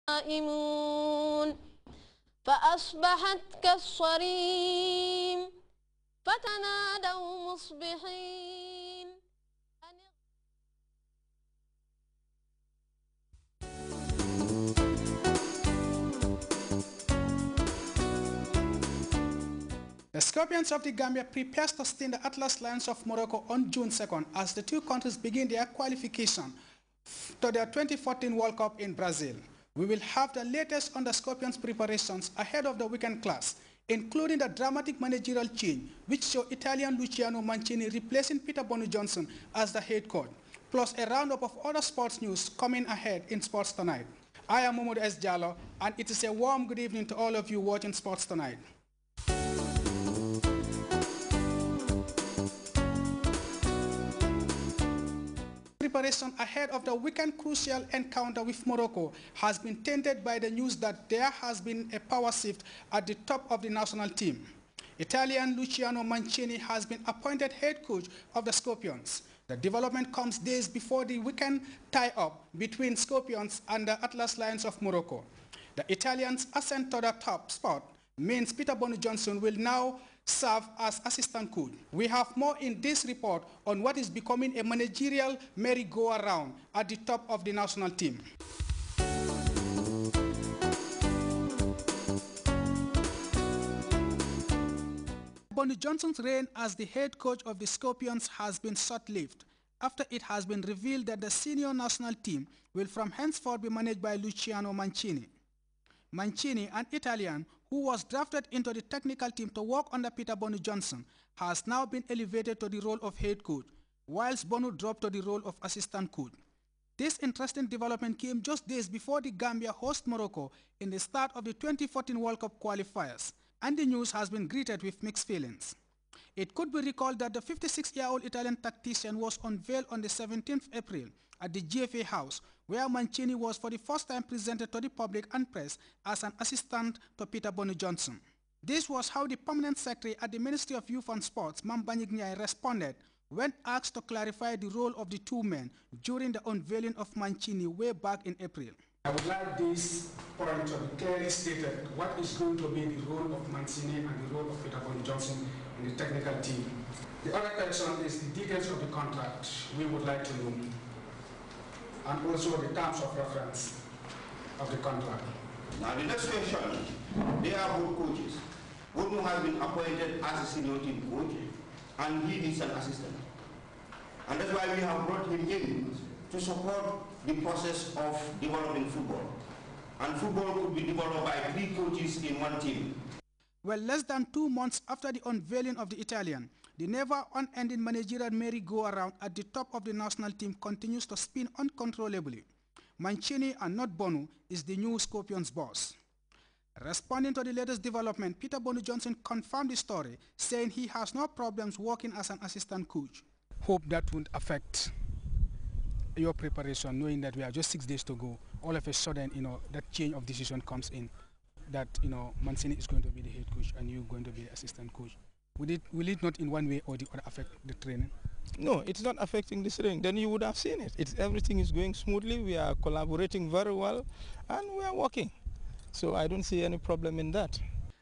نائمون فأصبحت كالصريم فتنادوا مصبحين. The Scorpions of the Gambia prepare to sting the Atlas Lions of Morocco on June 2nd as the two countries begin their qualification to their 2014 World Cup in Brazil. We will have the latest on the Scorpions' preparations ahead of the weekend clash, including the dramatic managerial change which saw Italian Luciano Mancini replacing Peter Bonu Johnson as the head coach, plus a roundup of other sports news coming ahead in Sports Tonight. I am Mohamed S. Jallo, and it is a warm good evening to all of you watching Sports Tonight. Preparation ahead of the weekend crucial encounter with Morocco has been tainted by the news that there has been a power shift at the top of the national team. Italian Luciano Mancini has been appointed head coach of the Scorpions. The development comes days before the weekend tie-up between Scorpions and the Atlas Lions of Morocco. The Italians' ascent to the top spot means Peter Bonu Johnson will now serve as assistant coach. We have more in this report on what is becoming a managerial merry-go-around at the top of the national team. Bonu Johnson's reign as the head coach of the Scorpions has been short-lived after it has been revealed that the senior national team will from henceforth be managed by Luciano Mancini. Mancini, an Italian who was drafted into the technical team to work under Peter Bonu Johnson, has now been elevated to the role of head coach, whilst Bonu dropped to the role of assistant coach. This interesting development came just days before the Gambia host Morocco in the start of the 2014 World Cup qualifiers, and the news has been greeted with mixed feelings. It could be recalled that the 56-year-old Italian tactician was unveiled on the 17th April at the GFA House, where Mancini was for the first time presented to the public and press as an assistant to Peter Bonu Johnson. This was how the permanent secretary at the Ministry of Youth and Sports, Mambanyik Nyai, responded when asked to clarify the role of the two men during the unveiling of Mancini way back in April. I would like this point to be clearly stated what is going to be the role of Mancini and the role of Peter Bonu Johnson in the technical team. The other question is the details of the contract we would like to know, and also the terms of reference of the contract. Now the next question, they are both coaches. Bonu has been appointed as a senior team coach and he is an assistant. And that's why we have brought him in to support the process of developing football. And football could be developed by 3 coaches in one team. Well, less than 2 months after the unveiling of the Italian, the never-unending managerial merry-go-around at the top of the national team continues to spin uncontrollably. Mancini, and not Bonu, is the new Scorpions boss. Responding to the latest development, Peter Bonu Johnson confirmed the story, saying he has no problems working as an assistant coach. Hope that won't affect your preparation, knowing that we are just 6 days to go. All of a sudden, that change of decision comes in, that, Mancini is going to be the head coach and you're going to be the assistant coach. Will it not in one way or the other affect the training? No, it's not affecting the training. Then you would have seen it. Everything is going smoothly. We are collaborating very well and we are working. So I don't see any problem in that.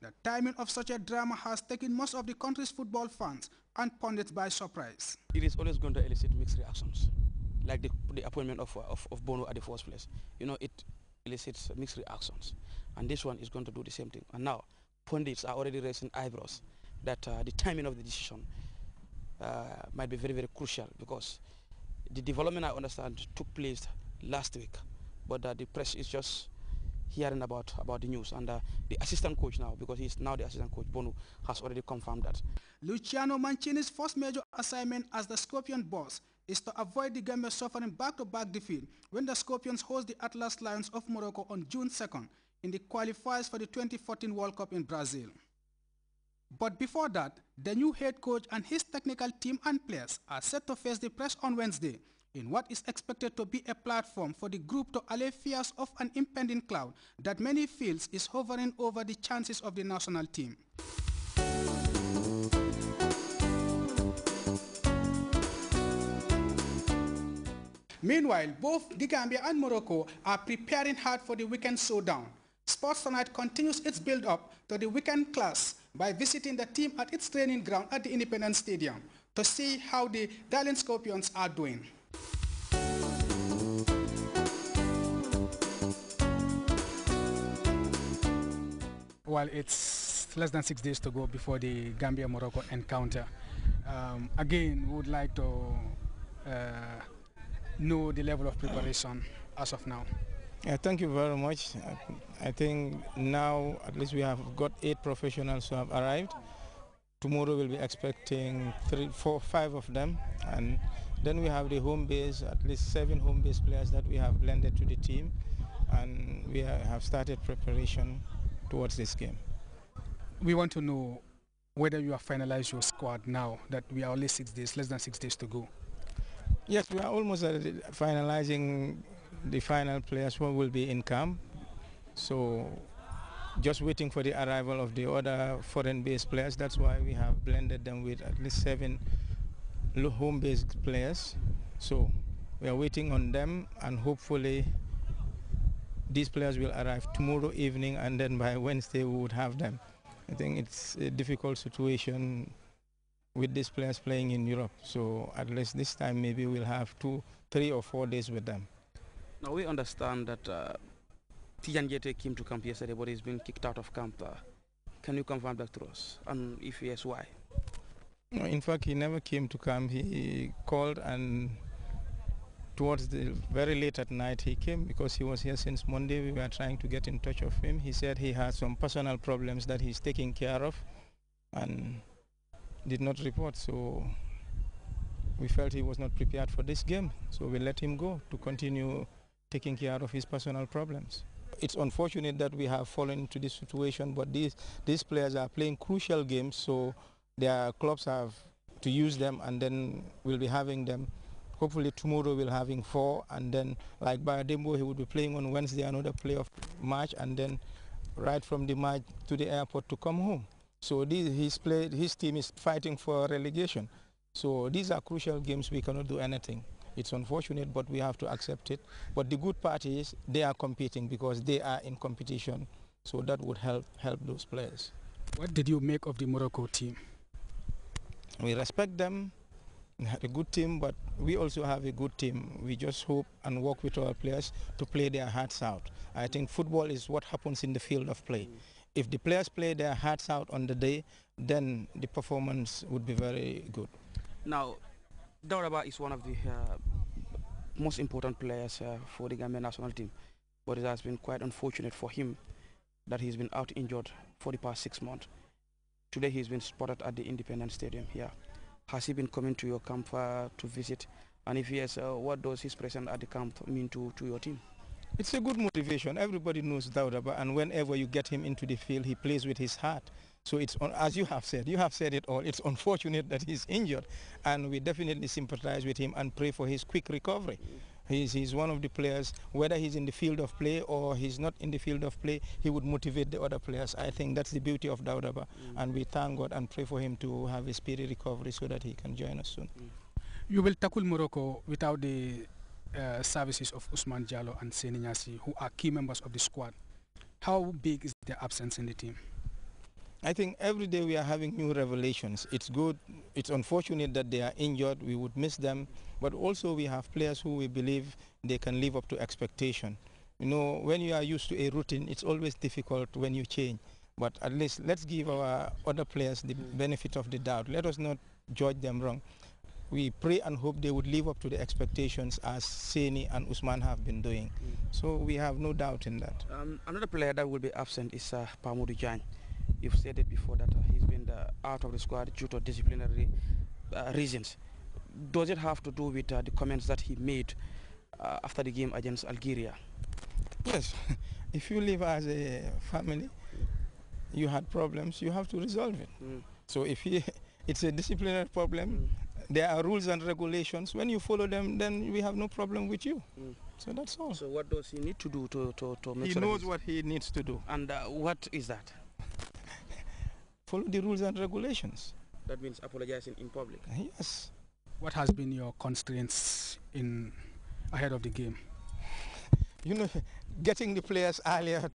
The timing of such a drama has taken most of the country's football fans and pundits by surprise. It is always going to elicit mixed reactions, like the appointment of Bonu at the first place. It elicits mixed reactions. And this one is going to do the same thing. And now, pundits are already raising eyebrows that the timing of the decision might be very, very crucial, because the development, I understand, took place last week, but the press is just hearing about the news. And the assistant coach now, because he's now the assistant coach, Bonu, has already confirmed that. Luciano Mancini's first major assignment as the Scorpion boss is to avoid the Gambia suffering back-to-back defeat when the Scorpions host the Atlas Lions of Morocco on June 2nd in the qualifiers for the 2014 World Cup in Brazil. But before that, the new head coach and his technical team and players are set to face the press on Wednesday in what is expected to be a platform for the group to allay fears of an impending cloud that many feels is hovering over the chances of the national team. Meanwhile, both the Gambia and Morocco are preparing hard for the weekend showdown. Sports Tonight continues its build-up to the weekend clash by visiting the team at its training ground at the Independence Stadium to see how the Darling Scorpions are doing. While it's less than 6 days to go before the Gambia-Morocco encounter, again, we would like to know the level of preparation as of now. Yeah, thank you very much. I think now at least we have got 8 professionals who have arrived. Tomorrow we'll be expecting 3, 4, 5 of them, and then we have the home base, at least 7 home base players that we have blended to the team, and we have started preparation towards this game. We want to know whether you have finalized your squad now that we are only 6 days, less than 6 days to go. Yes, we are almost finalizing the final players who will be in camp. So just waiting for the arrival of the other foreign-based players. That's why we have blended them with at least 7 home-based players. So we are waiting on them, and hopefully these players will arrive tomorrow evening, and then by Wednesday we would have them. I think it's a difficult situation with these players playing in Europe. So at least this time maybe we'll have 2, 3 or 4 days with them. Now we understand that Tijan Jete came to camp yesterday, but he's been kicked out of camp. Can you confirm that to us? And if yes, why? No, in fact, he never came to camp. He called, and towards the very late at night he came because he was here since Monday. We were trying to get in touch with him. He said he has some personal problems that he's taking care of and did not report. So we felt he was not prepared for this game. So we let him go to continue taking care of his personal problems. It's unfortunate that we have fallen into this situation, but these players are playing crucial games, so their clubs have to use them, and then we'll be having them. Hopefully tomorrow we'll having 4, and then like Bayadembo, he would be playing on Wednesday another playoff match, and then right from the match to the airport to come home. So his team is fighting for relegation. So these are crucial games. We cannot do anything. It's unfortunate, but we have to accept it. But the good part is they are competing because they are in competition. So that would help those players. What did you make of the Morocco team? We respect them. We had a good team, but we also have a good team. We just hope and work with our players to play their hearts out. I think football is what happens in the field of play. If the players play their hearts out on the day, then the performance would be very good. Now, Dauraba is one of the most important players for the Gambian national team, but it has been quite unfortunate for him that he's been out injured for the past 6 months. Today he's been spotted at the Independence Stadium here. Has he been coming to your camp to visit? And if yes, what does his presence at the camp mean to your team? It's a good motivation. Everybody knows Dauraba, and whenever you get him into the field, he plays with his heart. So it's, as you have said it all. It's unfortunate that he's injured, and we definitely sympathize with him and pray for his quick recovery. He's one of the players, whether he's in the field of play or he's not in the field of play, he would motivate the other players. I think that's the beauty of Dauraba, and we thank God and pray for him to have a speedy recovery so that he can join us soon. You will tackle Morocco without the services of Ousmane Diallo and Seni Niasse, who are key members of the squad. How big is their absence in the team? I think every day we are having new revelations. It's good. It's unfortunate that they are injured. We would miss them. But also we have players who we believe they can live up to expectation. You know, when you are used to a routine, it's always difficult when you change. But at least let's give our other players the benefit of the doubt. Let us not judge them wrong. We pray and hope they would live up to the expectations as Seni and Ousmane have been doing. So we have no doubt in that. Another player that will be absent is Pamoudou Diagne. You've said it before that he's been out of the squad due to disciplinary reasons. Does it have to do with the comments that he made after the game against Algeria? Yes. If you live as a family, you had problems, you have to resolve it. So if it's a disciplinary problem, there are rules and regulations. When you follow them, then we have no problem with you. So that's all. So what does he need to do to make he sure knows what he needs to do. And what is that? Follow the rules and regulations. That means apologizing in public? Yes. What has been your constraints in ahead of the game? You know, getting the players earlier